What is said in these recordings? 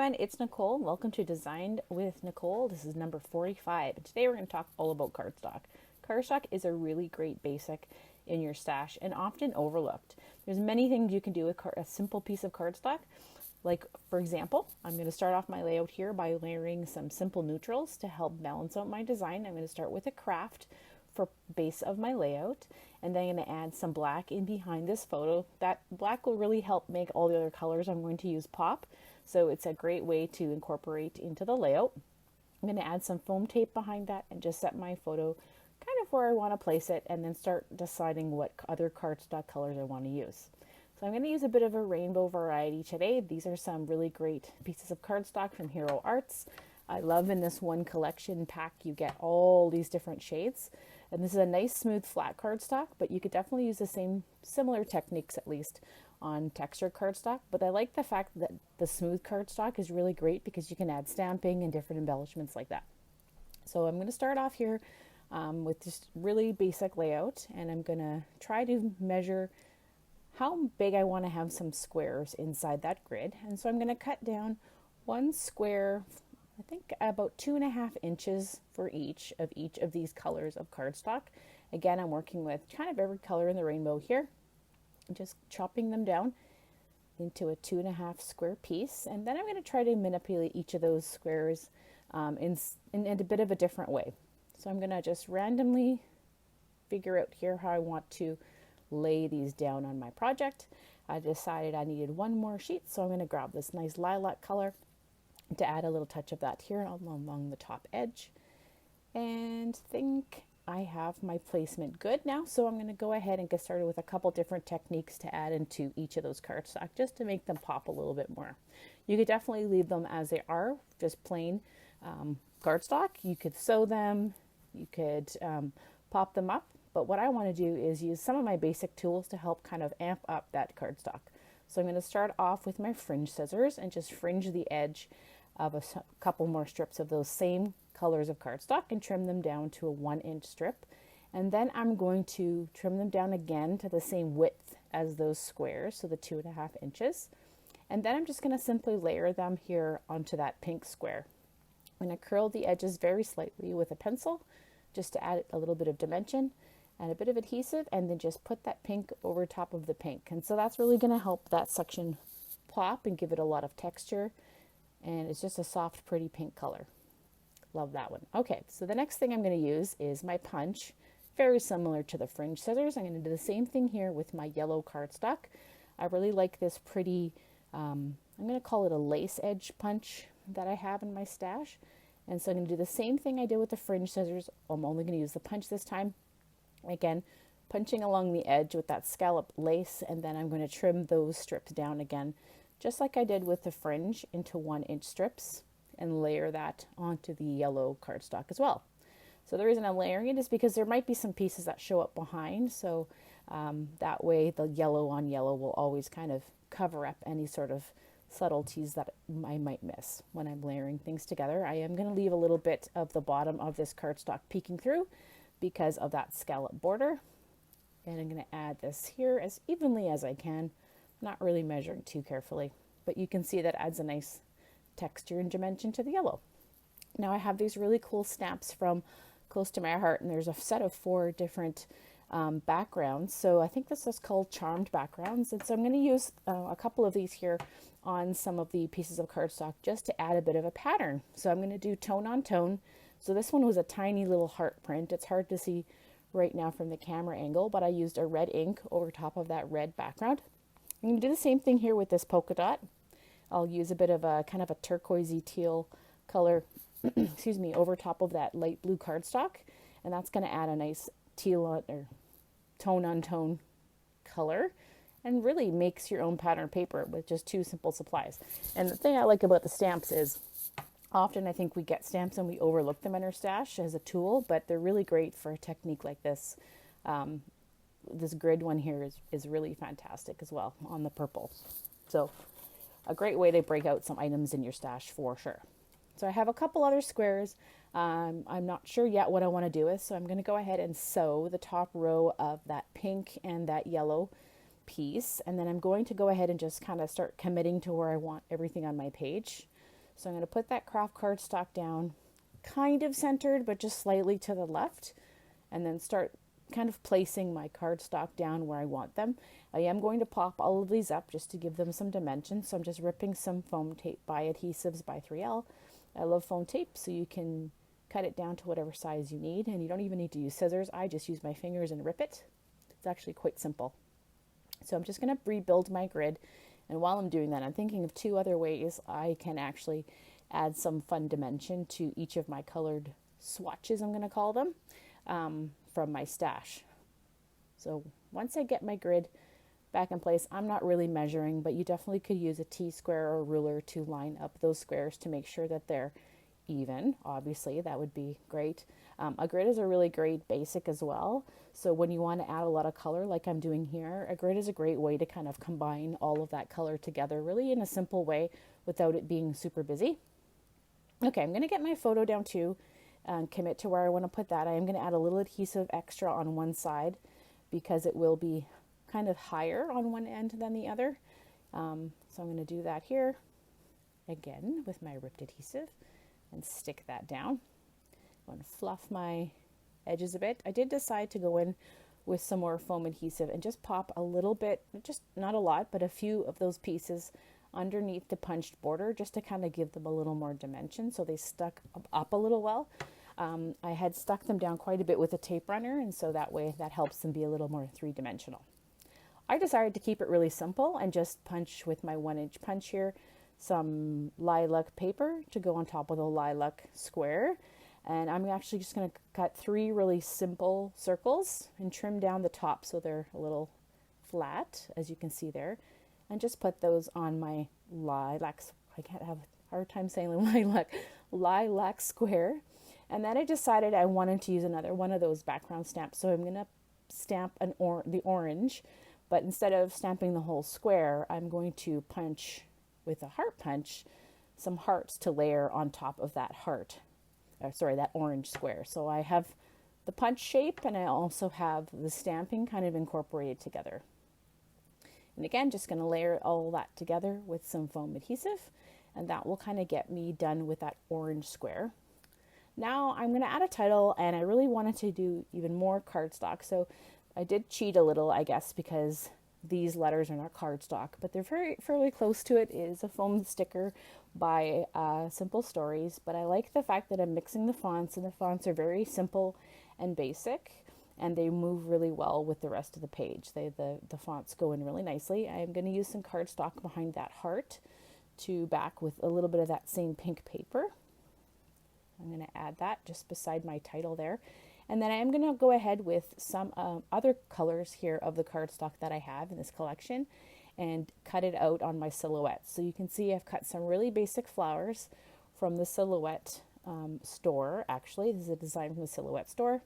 everyone, it's Nicole. Welcome to Designed with Nicole. This is number 45. And today we're going to talk all about cardstock. Cardstock is a really great basic in your stash and often overlooked. There's many things you can do with a simple piece of cardstock. Like, for example, I'm going to start off my layout here by layering some simple neutrals to help balance out my design. I'm going to start with a craft for base of my layout, and then I'm going to add some black in behind this photo. That black will really help make all the other colors I'm going to use pop, so it's a great way to incorporate into the layout. I'm going to add some foam tape behind that and just set my photo kind of where I want to place it, and then start deciding what other cardstock colors I want to use. So I'm going to use a bit of a rainbow variety today. These are some really great pieces of cardstock from Hero Arts. I love in this one collection pack you get all these different shades. And this is a nice smooth flat cardstock, but you could definitely use the same similar techniques at least on textured cardstock. But I like the fact that the smooth cardstock is really great because you can add stamping and different embellishments like that. So I'm going to start off here with just really basic layout, and I'm going to try to measure how big I want to have some squares inside that grid. And so I'm going to cut down one square, I think about 2.5 inches for each of these colors of cardstock. Again, I'm working with kind of every color in the rainbow here, just chopping them down into a 2.5 square piece. And then I'm going to try to manipulate each of those squares in a bit of a different way. So I'm going to just randomly figure out here how I want to lay these down on my project. I decided I needed one more sheet, so I'm going to grab this nice lilac color to add a little touch of that here along the top edge, and think I have my placement good now. So I'm going to go ahead and get started with a couple different techniques to add into each of those cardstock just to make them pop a little bit more. You could definitely leave them as they are, just plain cardstock. You could sew them, you could pop them up, but what I want to do is use some of my basic tools to help kind of amp up that cardstock. So I'm going to start off with my fringe scissors and just fringe the edge of a couple more strips of those same colors of cardstock and trim them down to a 1-inch strip. And then I'm going to trim them down again to the same width as those squares, so the 2.5 inches. And then I'm just going to simply layer them here onto that pink square. I'm going to curl the edges very slightly with a pencil just to add a little bit of dimension and a bit of adhesive, and then just put that pink over top of the pink. And so that's really going to help that section pop and give it a lot of texture. And it's just a soft, pretty pink color. Love that one. Okay, so the next thing I'm going to use is my punch. Very similar to the fringe scissors. I'm going to do the same thing here with my yellow cardstock. I really like this pretty, I'm going to call it a lace edge punch that I have in my stash. And so I'm going to do the same thing I did with the fringe scissors. I'm only going to use the punch this time. Again, punching along the edge with that scallop lace, and then I'm going to trim those strips down again, just like I did with the fringe, into 1-inch strips, and layer that onto the yellow cardstock as well. So the reason I'm layering it is because there might be some pieces that show up behind, so that way the yellow on yellow will always kind of cover up any sort of subtleties that I might miss when I'm layering things together. I am going to leave a little bit of the bottom of this cardstock peeking through because of that scallop border. And I'm going to add this here as evenly as I can, not really measuring too carefully, but you can see that adds a nice texture and dimension to the yellow. Now I have these really cool stamps from Close to My Heart, and there's a set of 4 different backgrounds. So I think this is called charmed backgrounds, and so I'm going to use a couple of these here on some of the pieces of cardstock just to add a bit of a pattern. So I'm going to do tone on tone. So this one was a tiny little heart print. It's hard to see right now from the camera angle, but I used a red ink over top of that red background. I'm going to do the same thing here with this polka dot. I'll use a bit of a kind of a turquoisey teal color excuse me, over top of that light blue cardstock, and that's going to add a nice teal or tone on tone color, and really makes your own pattern paper with just 2 simple supplies. And the thing I like about the stamps is often I think we get stamps and we overlook them in our stash as a tool, but they're really great for a technique like this. This grid one here is really fantastic as well on the purple. So a great way to break out some items in your stash for sure. So I have a couple other squares. I'm not sure yet what I want to do with, so I'm going to go ahead and sew the top row of that pink and that yellow piece, and then I'm going to go ahead and just kind of start committing to where I want everything on my page. So I'm going to put that craft cardstock down, kind of centered, but just slightly to the left, and then start kind of placing my cardstock down where I want them. I am going to pop all of these up just to give them some dimension. So I'm just ripping some foam tape by Adhesives by 3L. I love foam tape, so you can cut it down to whatever size you need, and you don't even need to use scissors. I just use my fingers and rip it. It's actually quite simple. So I'm just going to rebuild my grid, and while I'm doing that, I'm thinking of 2 other ways I can actually add some fun dimension to each of my colored swatches, I'm going to call them, from my stash. So once I get my grid back in place, I'm not really measuring, but you definitely could use a T-square or a ruler to line up those squares to make sure that they're even. Obviously, that would be great. A grid is a really great basic as well. So when you want to add a lot of color like I'm doing here, a grid is a great way to kind of combine all of that color together really in a simple way without it being super busy. Okay, I'm going to get my photo down too and commit to where I want to put that. I am going to add a little adhesive extra on one side because it will be kind of higher on one end than the other. So I'm going to do that here again with my ripped adhesive and stick that down. I'm going to fluff my edges a bit. I did decide to go in with some more foam adhesive and just pop a little bit, just not a lot, but a few of those pieces underneath the punched border just to kind of give them a little more dimension so they stuck up a little well. I had stuck them down quite a bit with a tape runner, and so that way that helps them be a little more three-dimensional. I decided to keep it really simple and just punch with my 1-inch punch here some lilac paper to go on top of the lilac square. And I'm actually just going to cut 3 really simple circles and trim down the top so they're a little flat, as you can see there, and just put those on my lilac. I can't have a hard time saying lilac square. And then I decided I wanted to use another one of those background stamps, so I'm going to stamp the orange, but instead of stamping the whole square, I'm going to punch with a heart punch some hearts to layer on top of that heart. That orange square. So I have the punch shape and I also have the stamping kind of incorporated together. And again, just going to layer all that together with some foam adhesive, and that will kind of get me done with that orange square. Now I'm going to add a title, and I really wanted to do even more cardstock. So I did cheat a little, I guess, because these letters are not cardstock, but they're fairly close to it. It is a foam sticker by Simple Stories, but I like the fact that I'm mixing the fonts, and the fonts are very simple and basic, and they move really well with the rest of the page. The fonts go in really nicely. I'm going to use some cardstock behind that heart to back with a little bit of that same pink paper. I'm going to add that just beside my title there. And then I am going to go ahead with some other colors here of the cardstock that I have in this collection and cut it out on my silhouette. So you can see I've cut some really basic flowers from the Silhouette store. Actually, this is a design from the Silhouette store.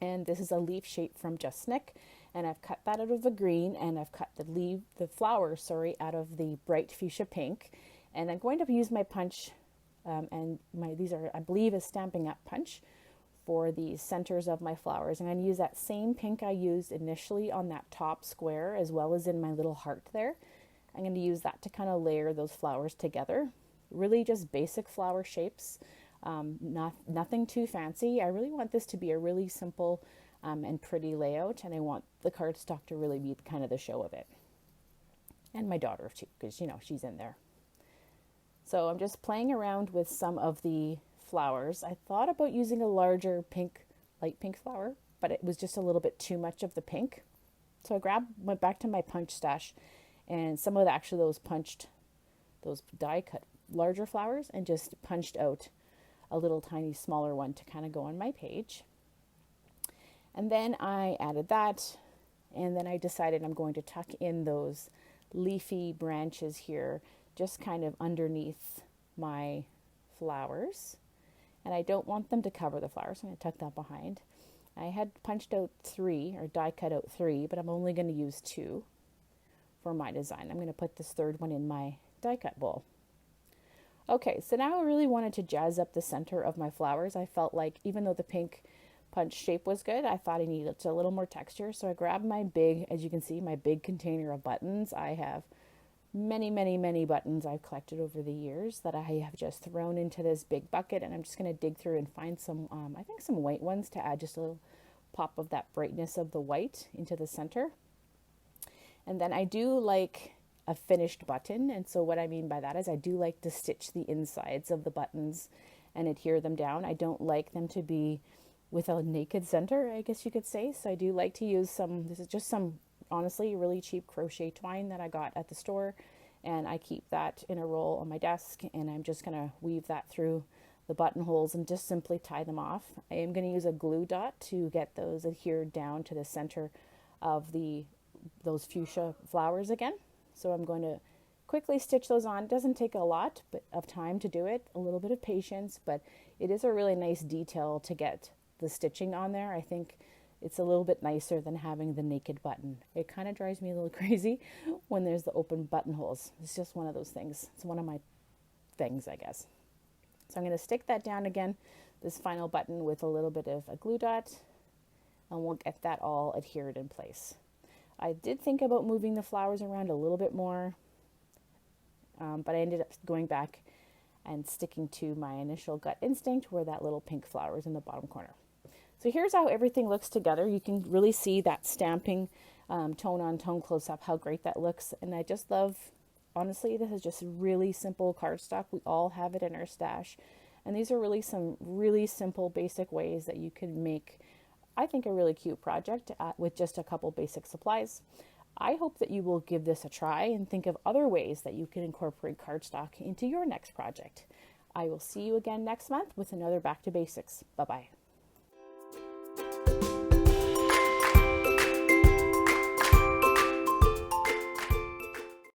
And this is a leaf shape from Just Snick. And I've cut that out of the green, and I've cut the flowers, out of the bright fuchsia pink. And I'm going to use my punch, these are, I believe, a Stampin' Up punch for the centers of my flowers. I'm going to use that same pink I used initially on that top square as well as in my little heart there. I'm going to use that to kind of layer those flowers together. Really just basic flower shapes, nothing too fancy. I really want this to be a really simple and pretty layout, and I want the cardstock to really be kind of the show of it. And my daughter too, because she's in there. So I'm just playing around with some of the flowers. I thought about using a larger light pink flower, but it was just a little bit too much of the pink. So I went back to my punch stash, and some of those die cut larger flowers, and just punched out a little tiny smaller one to kind of go on my page. And then I added that, and then I decided I'm going to tuck in those leafy branches here, just kind of underneath my flowers. And I don't want them to cover the flowers, so I'm going to tuck that behind. I had punched out 3, or die cut out 3, but I'm only going to use 2 for my design. I'm going to put this third one in my die cut bowl. Okay, so now I really wanted to jazz up the center of my flowers. I felt like even though the pink punch shape was good, I thought I needed a little more texture. So I grabbed my big, as you can see, my big container of buttons. I have many buttons I've collected over the years that I have just thrown into this big bucket, and I'm just going to dig through and find some, I think some white ones to add just a little pop of that brightness of the white into the center. And then I do like a finished button, and so what I mean by that is I do like to stitch the insides of the buttons and adhere them down. I don't like them to be with a naked center, I guess you could say. So I do like to use some, this is just some honestly really cheap crochet twine that I got at the store, and I keep that in a roll on my desk, and I'm just going to weave that through the buttonholes and just simply tie them off. I am going to use a glue dot to get those adhered down to the center of those fuchsia flowers again. So I'm going to quickly stitch those on. It doesn't take a lot of time to do it, a little bit of patience, but it is a really nice detail to get the stitching on there. I think it's a little bit nicer than having the naked button. It kind of drives me a little crazy when there's the open buttonholes. It's just one of those things. It's one of my things, I guess. So I'm going to stick that down again, this final button, with a little bit of a glue dot, and we'll get that all adhered in place. I did think about moving the flowers around a little bit more, but I ended up going back and sticking to my initial gut instinct where that little pink flower is in the bottom corner. So here's how everything looks together. You can really see that stamping tone on tone close up, how great that looks. And I just love, honestly, this is just really simple cardstock. We all have it in our stash. And these are really some really simple basic ways that you can make, I think, a really cute project with just a couple basic supplies. I hope that you will give this a try and think of other ways that you can incorporate cardstock into your next project. I will see you again next month with another Back to Basics. Bye-bye.